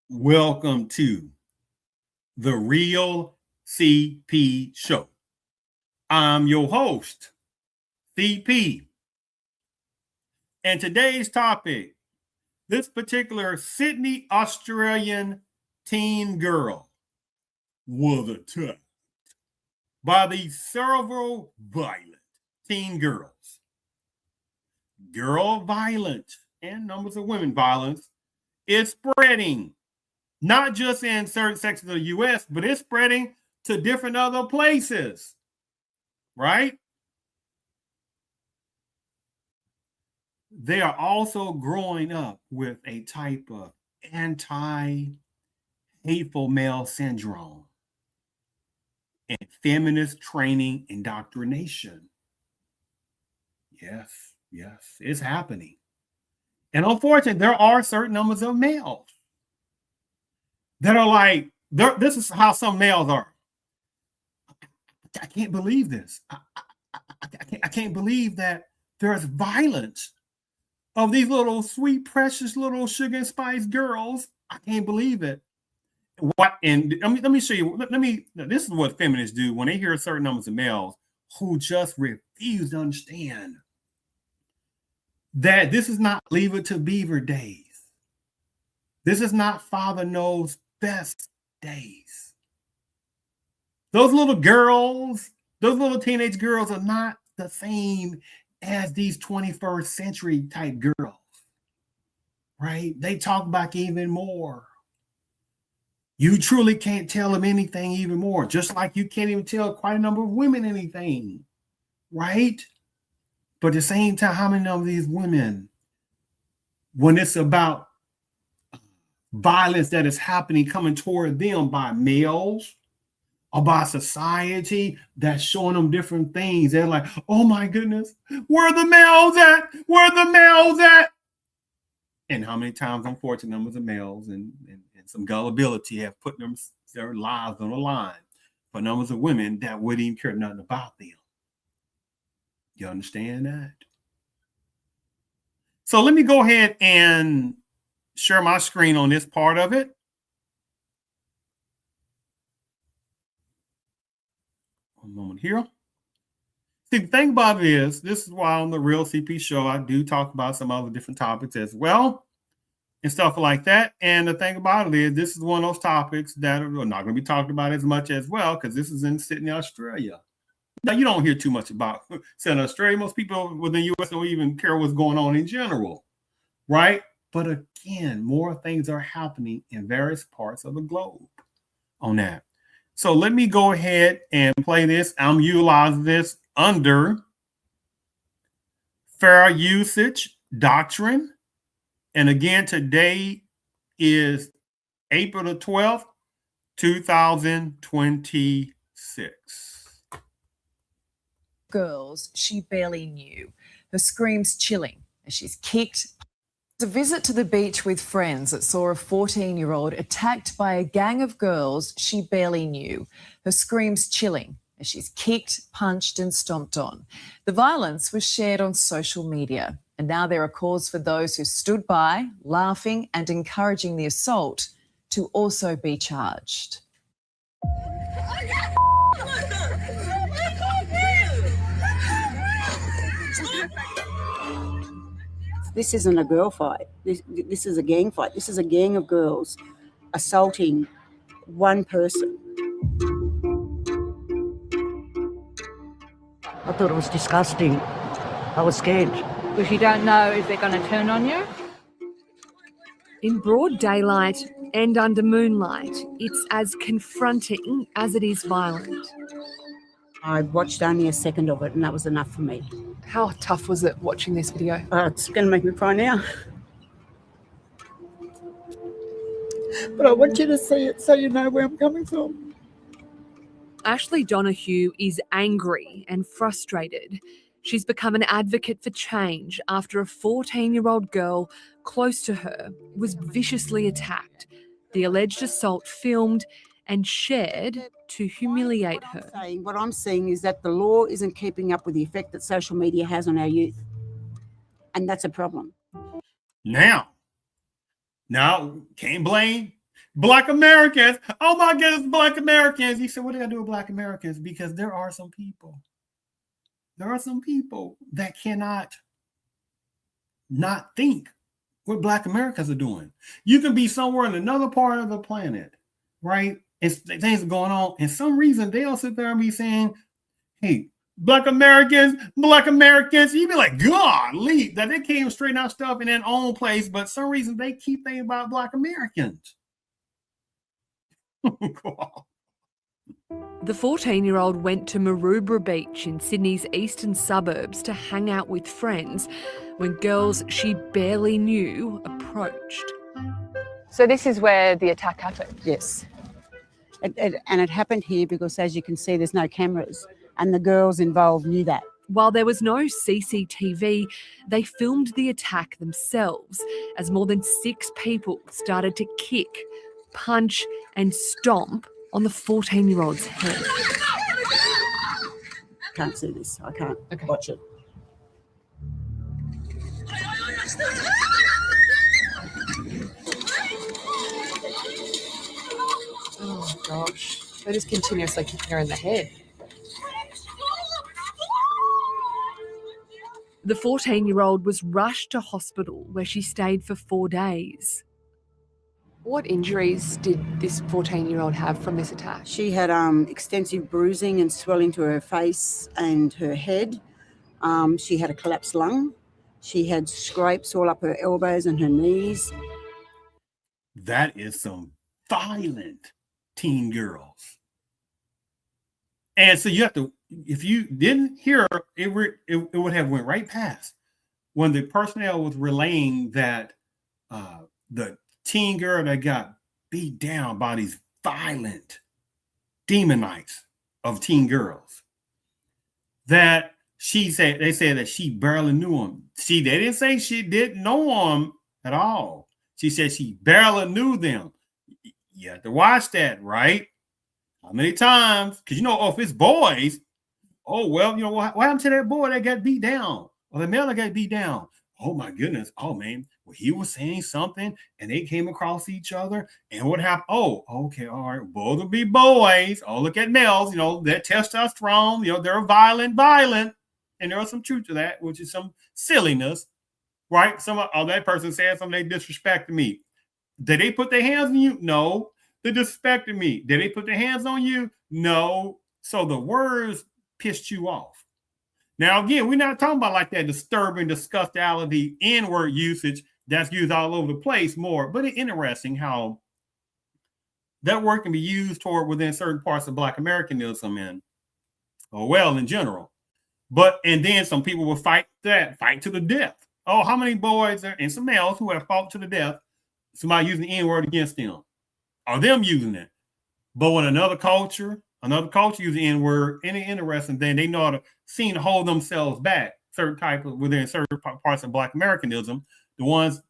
Welcome to the Real CP Show. I'm your host, CP. And today's topic, this particular Sydney, Australian teen girl was attacked by these several violent teen girls. Girl violence and numbers of women violence is spreading, not just in certain sections of the U.S., but it's spreading to different other places, right? They are also growing up with a type of anti-hateful male syndrome and feminist training indoctrination. Yes, it's happening. And unfortunately, there are certain numbers of males that are like, this is how some males are. I can't believe this. I can't believe that there's violence of these little sweet, precious little sugar and spice girls. I can't believe it. What? And let me show you. This is what feminists do when they hear certain numbers of males who just refuse to understand that this is not Leave It to Beaver days. This is not Father Knows Best days. Those little girls, those little teenage girls are not the same as these 21st century type girls, right? They talk back even more. You truly can't tell them anything even more, just like you can't even tell quite a number of women anything, right? But at the same time, how many of these women, when it's about violence that is happening, coming toward them by males or by society that's showing them different things, they're like, oh my goodness, where are the males at? Where are the males at? And how many times, unfortunately, numbers of males and some gullibility have put their lives on the line for numbers of women that wouldn't even care nothing about them. You understand that? So let me go ahead and share my screen on this part of it. One moment here. See, the thing about it is, this is why on the Real CP Show, I do talk about some other different topics as well and stuff like that. And the thing about it is, this is one of those topics that are not going to be talked about as much as well, because this is in Sydney, Australia. Now, you don't hear too much about Sydney, Australia. Most people within the U.S. don't even care what's going on in general, right? But again, more things are happening in various parts of the globe on that. So let me go ahead and play this. I'm utilizing this under fair usage doctrine. And again, today is April the 12th, 2026. Girls she barely knew. Her screams chilling as she's kicked. A visit to the beach with friends that saw a 14-year-old attacked by a gang of girls she barely knew. Her screams chilling as she's kicked, punched and stomped on. The violence was shared on social media, and now there are calls for those who stood by, laughing and encouraging the assault to also be charged. This isn't a girl fight. This is a gang fight. This is a gang of girls assaulting one person. I thought it was disgusting. I was scared. Because you don't know if they're going to turn on you? In broad daylight and under moonlight, it's as confronting as it is violent. I watched only a second of it and that was enough for me. How tough was it watching this video? It's going to make me cry now. But I want you to see it so you know where I'm coming from. Ashley Donoghue is angry and frustrated. She's become an advocate for change after a 14-year-old girl close to her was viciously attacked. The alleged assault filmed and shared to humiliate her. What I'm saying is that the law isn't keeping up with the effect that social media has on our youth. And that's a problem. Now, can't blame Black Americans. Oh my goodness, Black Americans. He said, what do I do with Black Americans? Because there are some people that cannot not think what Black Americans are doing. You can be somewhere in another part of the planet, right? And things are going on. And some reason they'll sit there and be saying, hey, Black Americans. You'd be like, golly, that they can't even straighten out stuff in their own place, but some reason they keep thinking about Black Americans. The 14-year-old went to Maroubra Beach in Sydney's eastern suburbs to hang out with friends when girls she barely knew approached. So this is where the attack happened? Yes. And it happened here because, as you can see, there's no cameras, and the girls involved knew that. While there was no CCTV, they filmed the attack themselves as more than 6 people started to kick, punch and stomp on the 14-year-old's head. Can't see this. I can't watch it. Oh gosh. They're just continuously kicking her in the head. The 14-year-old was rushed to hospital where she stayed for 4 days. What injuries did this 14-year-old have from this attack? She had extensive bruising and swelling to her face and her head. She had a collapsed lung. She had scrapes all up her elbows and her knees. That is some violent teen girls. And so you have to, if you didn't hear, it would have went right past when the personnel was relaying that the teen girl that got beat down by these violent demonites of teen girls, that they said that she barely knew them. They didn't say she didn't know them at all. She said she barely knew them. You have to watch that, right? How many times? Because if it's boys, oh, well, what happened to that boy that got beat down? Or the male that got beat down? Oh, my goodness. Oh, man. Well, he was saying something and they came across each other. And what happened? Oh, okay. All right. Boys will be boys. Oh, look at males. They're testosterone. They're violent. And there's some truth to that, which is some silliness, right? That person said something, they disrespected me. Did they put their hands on you? No. They disrespected me. Did they put their hands on you? No. So the words pissed you off. Now, again, we're not talking about like that disturbing, disgustality, N-word usage that's used all over the place more, but it's interesting how that word can be used toward within certain parts of Black Americanism in general. And then some people will fight to the death. Oh, how many boys and some males who have fought to the death, somebody using the N-word against them, or them using it. But when another culture uses the N-word, any interesting thing, they know how to seem to hold themselves back. Within certain parts of Black Americanism, the ones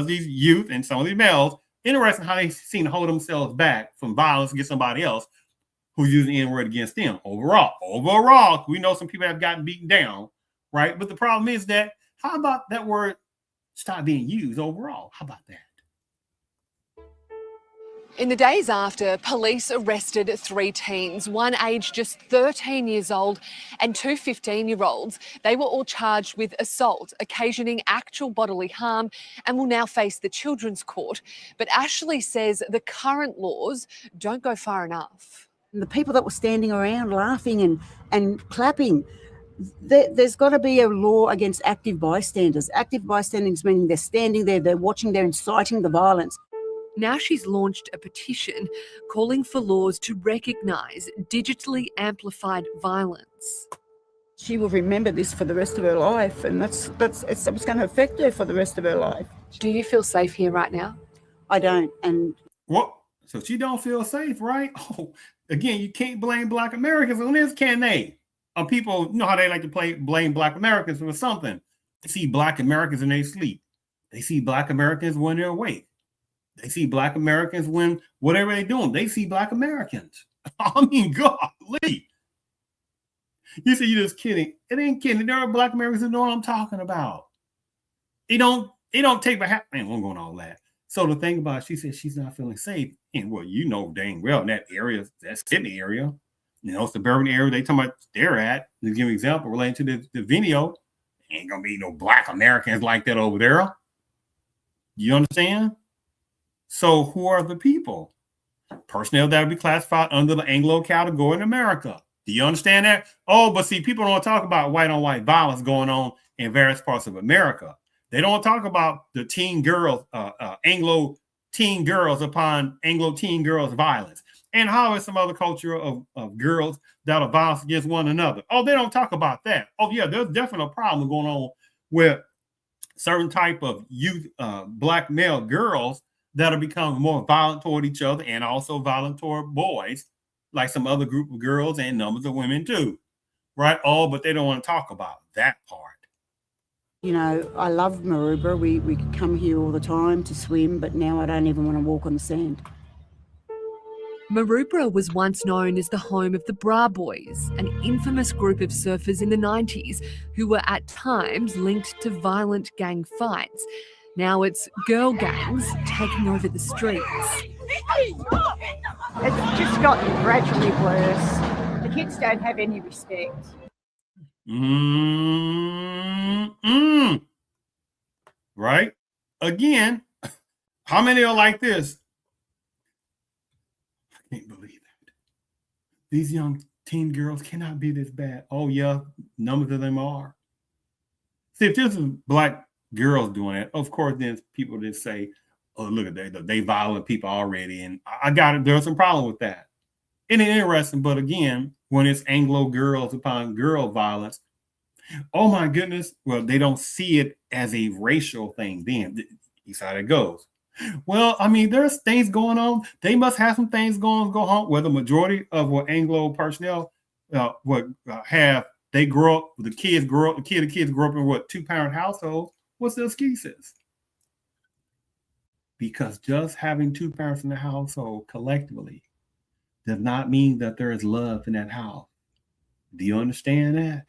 these youth and some of these males, interesting how they seem to hold themselves back from violence against somebody else who's using the N-word against them. Overall, we know some people have gotten beaten down, right? But the problem is that, how about that word stop being used overall? How about that? In the days after, police arrested 3 teens, one aged just 13 years old and 2 15-year-olds. They were all charged with assault, occasioning actual bodily harm, and will now face the Children's Court. But Ashley says the current laws don't go far enough. The people that were standing around laughing and clapping, there's got to be a law against active bystanders. Active bystanders meaning they're standing there, they're watching, they're inciting the violence. Now she's launched a petition calling for laws to recognise digitally amplified violence. She will remember this for the rest of her life, and it's going to affect her for the rest of her life. Do you feel safe here right now? I don't. And what? So she don't feel safe, right? Oh, again, you can't blame Black Americans on this, can they? People, how they like to blame Black Americans for something. They see Black Americans in their sleep. They see Black Americans when they're awake. They see Black Americans when whatever they're doing. They see Black Americans. I mean, golly. You say you're just kidding. It ain't kidding. There are Black Americans who know what I'm talking about. It don't take man, I'm going all that. So the thing about it, she said she's not feeling safe. And well, you know dang well in that area, that Sydney area, you know, suburban area they talking about they're at. To give you an example relating to the video, ain't gonna be no Black Americans like that over there. You understand? So who are the people? Personnel that would be classified under the Anglo category in America. Do you understand that? Oh, but see, people don't talk about white on white violence going on in various parts of America. They don't talk about the teen girls, Anglo teen girls upon Anglo teen girls violence. And how is some other culture of girls that are violence against one another? Oh, they don't talk about that. Oh, yeah, there's definitely a problem going on with certain type of youth, Black male girls that are becoming more violent toward each other and also violent toward boys, like some other group of girls and numbers of women too, right? Oh, but they don't want to talk about that part. You know, I love Maroubra. We could come here all the time to swim, but now I don't even want to walk on the sand. Maroubra was once known as the home of the Bra Boys, an infamous group of surfers in the 90s who were at times linked to violent gang fights. Now it's girl gangs taking over the streets. It's just gotten gradually worse. The kids don't have any respect. Right? Again, how many are like this? I can't believe that. These young teen girls cannot be this bad. Oh, yeah, numbers of them are. See, if this is Black girls doing it, of course, then people just say, oh, look at that, they violent people already. And I got it. There's some problem with that. It ain't interesting, but again, when it's Anglo girls upon girl violence, oh my goodness, well, they don't see it as a racial thing then. That's how it goes. Well, I mean, there's things going on. They must have some things go on where the majority of what Anglo personnel have, they grow up, the kids grow up in what, 2-parent households. What's the excuses? Because just having 2 parents in the household collectively does not mean that there is love in that house. Do you understand that?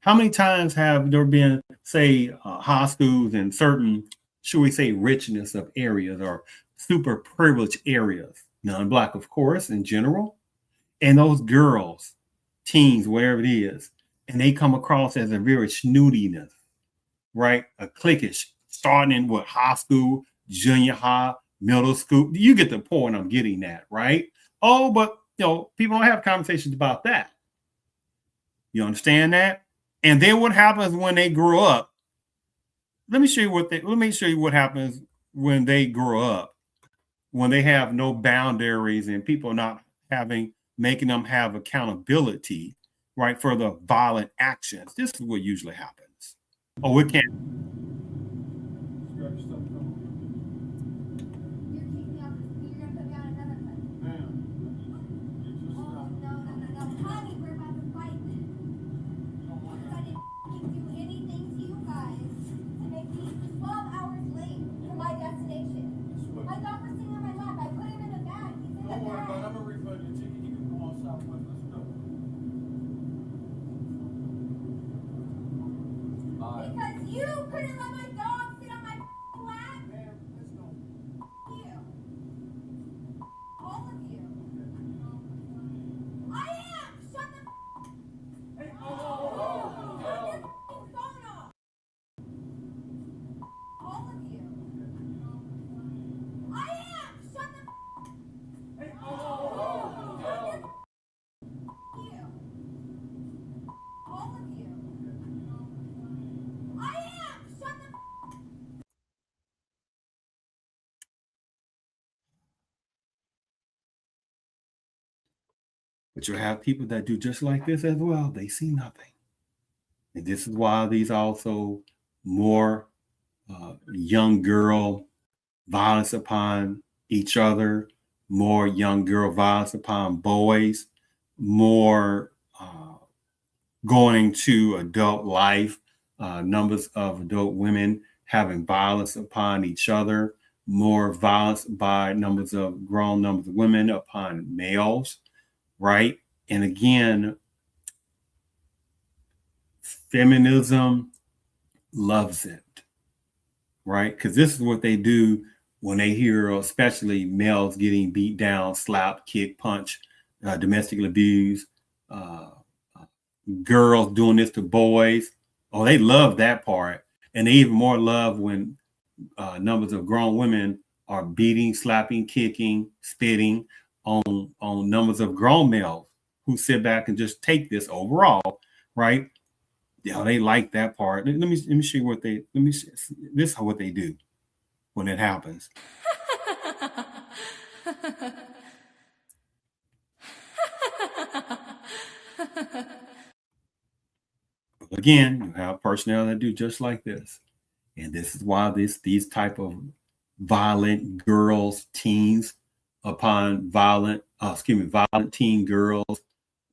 How many times have there been, say, high schools in certain, should we say, richness of areas or super privileged areas, non-Black, of course, in general, and those girls, teens, whatever it is, and they come across as a very snootiness, right? A cliquish, starting in what, high school, junior high, middle school. You get the point I'm getting at, right? Oh, but you know, people don't have conversations about that. You understand that? And then what happens when they grow up? Let me show you what happens when they grow up, when they have no boundaries and people not making them have accountability, right, for the violent actions. This is what usually happens. Oh, it can't. You couldn't let my dog sit on my lap? Man, let's go. You. All of you. I am! Shut the Hey, oh, turn your phone off. All of you. I am! Shut the Hey, oh, turn your you. All of you. I am! Shut the But you have people that do just like this as well. They see nothing. And this is why these also more young girl violence upon each other, more young girl violence upon boys, more going into adult life, numbers of adult women having violence upon each other, more violence by numbers of women upon males, right? And again, feminism loves it. right? Because this is what they do when they hear, especially males getting beat down, slapped, kicked, punched, domestically abused, girls doing this to boys. Oh, they love that part. And they even more love when numbers of grown women are beating, slapping, kicking, spitting on numbers of grown males who sit back and just take this overall, right? Yeah, they like that part. Let me show you what they this is what they do when it happens. Again, you have personnel that do just like this. And this is why these type of violent girls, teens upon violent teen girls,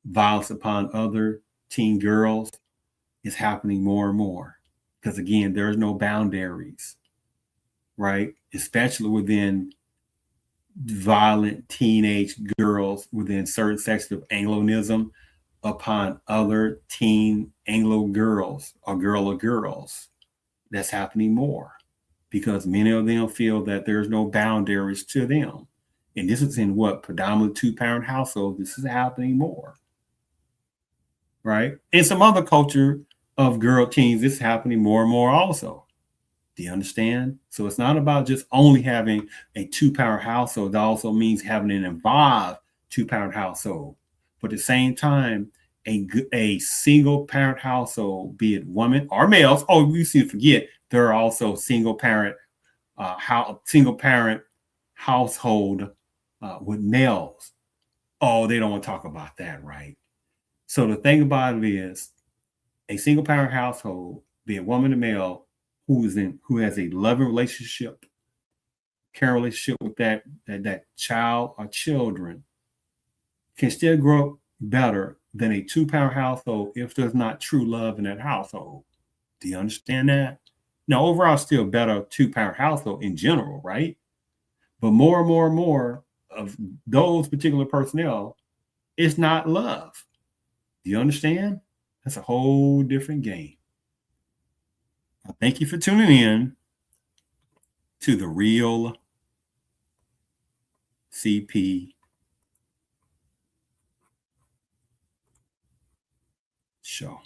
violence upon other teen girls is happening more and more. Because again, there's no boundaries, right? Especially within violent teenage girls within certain sections of Anglonism upon other teen Anglo girls or girls. That's happening more because many of them feel that there's no boundaries to them. And this is in what predominantly 2-parent households. This is happening more, right? In some other culture of girl teens, this is happening more and more also. Do you understand? So it's not about just only having a 2-parent household. It also means having an involved 2-parent household. But at the same time, a single parent household, be it women or males. Oh, we seem to forget there are also single parent household with males. Oh, they don't want to talk about that, right? So the thing about it is, a single parent household, be it woman or male, who has a loving relationship, care relationship with that child or children, can still grow up better than a 2-parent household if there's not true love in that household. Do you understand that? Now, overall, still better 2-parent household in general, right? But more and more and more of those particular personnel, it's not love. Do you understand? That's a whole different game. Thank you for tuning in to the Real CP Show.